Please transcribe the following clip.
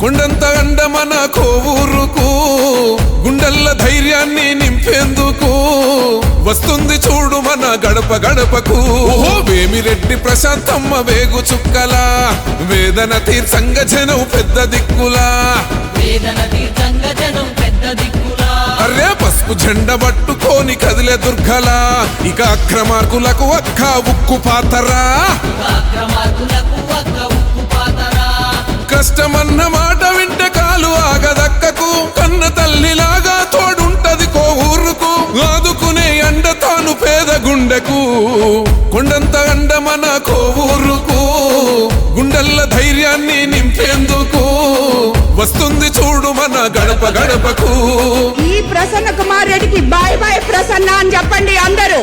కొండంత అండ మన కోవూరుకు గుండెల్ల ధైర్యాన్ని నింపేందుకు వస్తుంది చూడు మన గడప గడపకు వేమిరెడ్డి ప్రశాంతమ్మ వేగు చుక్కలా వేదన తీర్చంగ జనం పెద్ద దిక్కులా అరే పసుపు జెండ పట్టుకోని కదిలే దుర్గలా ఇక అక్రమార్కులకు అక్క ఉక్కు పాతరా కష్టమన్న మాట వింటే కాలు ఆగదక్కకు కన్న తల్లిలాగా తోడుంటది కోవూరుకు ఆదుకునే అండ తాను పేద గుండెకు కొండంత అండ మన కోవూరుకు గుండెల్ల ధైర్యాన్ని నింపేందుకు వస్తుంది చూడు మన గడప గడపకు ఈ ప్రసన్న కుమార్ రెడ్డికి బాయ్ బాయ్ ప్రసన్న అని చెప్పండి అందరూ.